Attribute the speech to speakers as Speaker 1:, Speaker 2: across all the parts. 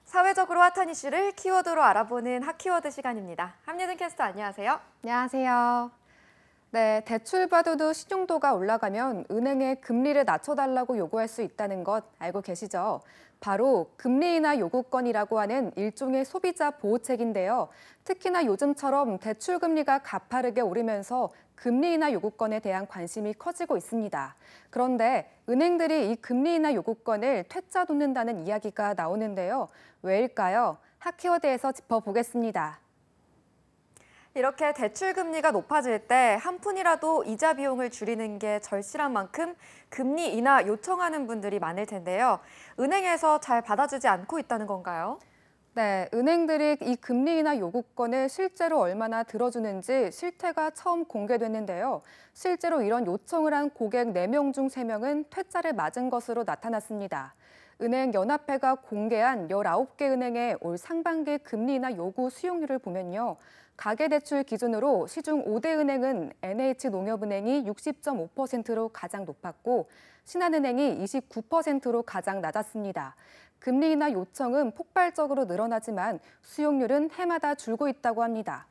Speaker 1: 사회적으로 핫한 이슈를 키워드로 알아보는 핫키워드 시간입니다. 함예진 캐스터 안녕하세요.
Speaker 2: 안녕하세요. 네, 대출받아도 신용도가 올라가면 은행에 금리를 낮춰달라고 요구할 수 있다는 것 알고 계시죠? 바로 금리 인하 요구권이라고 하는 일종의 소비자 보호책인데요. 특히나 요즘처럼 대출 금리가 가파르게 오르면서 금리 인하 요구권에 대한 관심이 커지고 있습니다. 그런데 은행들이 이 금리 인하 요구권을 퇴짜 놓는다는 이야기가 나오는데요. 왜일까요? 핫키워드에서 짚어보겠습니다.
Speaker 1: 이렇게 대출 금리가 높아질 때 한 푼이라도 이자 비용을 줄이는 게 절실한 만큼 금리 인하 요청하는 분들이 많을 텐데요. 은행에서 잘 받아주지 않고 있다는 건가요?
Speaker 2: 네, 은행들이 이 금리 인하 요구권을 실제로 얼마나 들어주는지 실태가 처음 공개됐는데요. 실제로 이런 요청을 한 고객 4명 중 3명은 퇴짜를 맞은 것으로 나타났습니다. 은행연합회가 공개한 19개 은행의 올 상반기 금리 인하 요구 수용률을 보면요. 가계대출 기준으로 시중 5대 은행은 NH농협은행이 60.5%로 가장 높았고 신한은행이 29%로 가장 낮았습니다. 금리 인하 요청은 폭발적으로 늘어나지만 수용률은 해마다 줄고 있다고 합니다.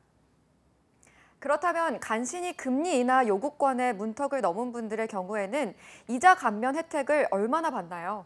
Speaker 1: 그렇다면 간신히 금리 인하 요구권의 문턱을 넘은 분들의 경우에는 이자 감면 혜택을 얼마나 받나요?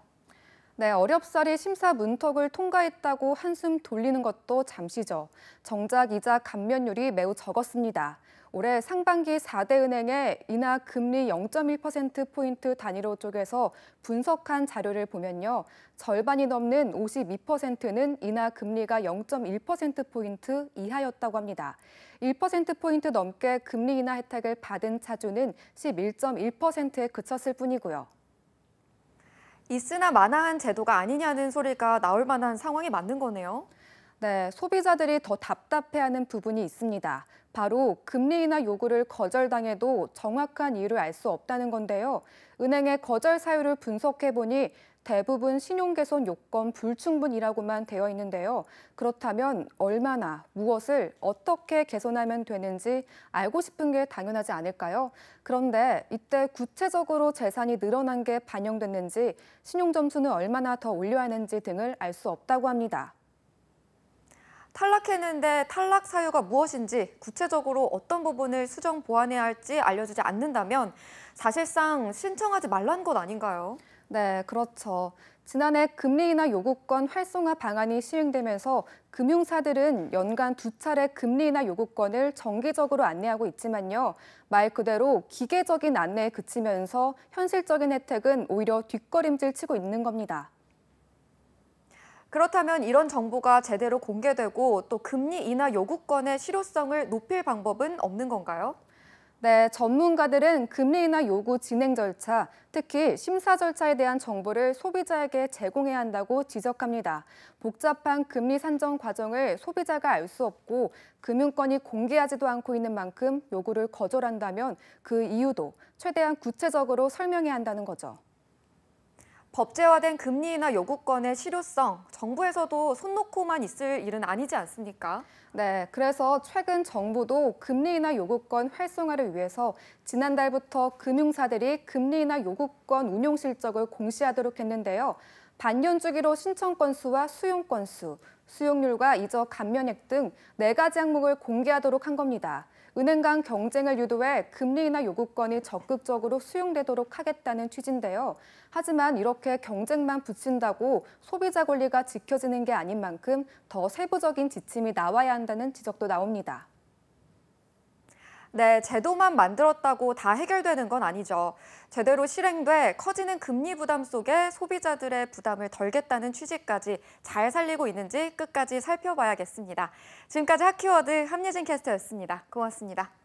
Speaker 2: 네, 어렵사리 심사 문턱을 통과했다고 한숨 돌리는 것도 잠시죠. 정작 이자 감면율이 매우 적었습니다. 올해 상반기 4대 은행의 인하 금리 0.1%포인트 단위로 쪼개서 분석한 자료를 보면요. 절반이 넘는 52%는 인하 금리가 0.1%포인트 이하였다고 합니다. 1%포인트 넘게 금리 인하 혜택을 받은 차주는 11.1%에 그쳤을 뿐이고요.
Speaker 1: 있으나 마나한 제도가 아니냐는 소리가 나올 만한 상황이 맞는 거네요.
Speaker 2: 네, 소비자들이 더 답답해하는 부분이 있습니다. 바로 금리 인하 요구를 거절당해도 정확한 이유를 알 수 없다는 건데요. 은행의 거절 사유를 분석해보니 대부분 신용개선 요건 불충분이라고만 되어 있는데요. 그렇다면 얼마나, 무엇을 어떻게 개선하면 되는지 알고 싶은 게 당연하지 않을까요? 그런데 이때 구체적으로 재산이 늘어난 게 반영됐는지, 신용점수는 얼마나 더 올려야 하는지 등을 알 수 없다고 합니다.
Speaker 1: 탈락했는데 탈락 사유가 무엇인지 구체적으로 어떤 부분을 수정 보완해야 할지 알려주지 않는다면 사실상 신청하지 말라는 것 아닌가요?
Speaker 2: 네, 그렇죠. 지난해 금리 인하 요구권 활성화 방안이 시행되면서 금융사들은 연간 2차례 금리 인하 요구권을 정기적으로 안내하고 있지만요. 말 그대로 기계적인 안내에 그치면서 현실적인 혜택은 오히려 뒷걸음질 치고 있는 겁니다.
Speaker 1: 그렇다면 이런 정보가 제대로 공개되고 또 금리 인하 요구권의 실효성을 높일 방법은 없는 건가요?
Speaker 2: 네, 전문가들은 금리 인하 요구 진행 절차, 특히 심사 절차에 대한 정보를 소비자에게 제공해야 한다고 지적합니다. 복잡한 금리 산정 과정을 소비자가 알 수 없고 금융권이 공개하지도 않고 있는 만큼 요구를 거절한다면 그 이유도 최대한 구체적으로 설명해야 한다는 거죠.
Speaker 1: 법제화된 금리 인하 요구권의 실효성, 정부에서도 손 놓고만 있을 일은 아니지 않습니까?
Speaker 2: 네, 그래서 최근 정부도 금리 인하 요구권 활성화를 위해서 지난달부터 금융사들이 금리 인하 요구권 운용 실적을 공시하도록 했는데요. 반년 주기로 신청 건수와 수용 건수, 수용률과 이적 감면액 등 4가지 항목을 공개하도록 한 겁니다. 은행 간 경쟁을 유도해 금리 인하 요구권이 적극적으로 수용되도록 하겠다는 취지인데요. 하지만 이렇게 경쟁만 붙인다고 소비자 권리가 지켜지는 게 아닌 만큼 더 세부적인 지침이 나와야 한다는 지적도 나옵니다.
Speaker 1: 네, 제도만 만들었다고 다 해결되는 건 아니죠. 제대로 실행돼 커지는 금리 부담 속에 소비자들의 부담을 덜겠다는 취지까지 잘 살리고 있는지 끝까지 살펴봐야겠습니다. 지금까지 핫키워드 함예진 캐스터였습니다. 고맙습니다.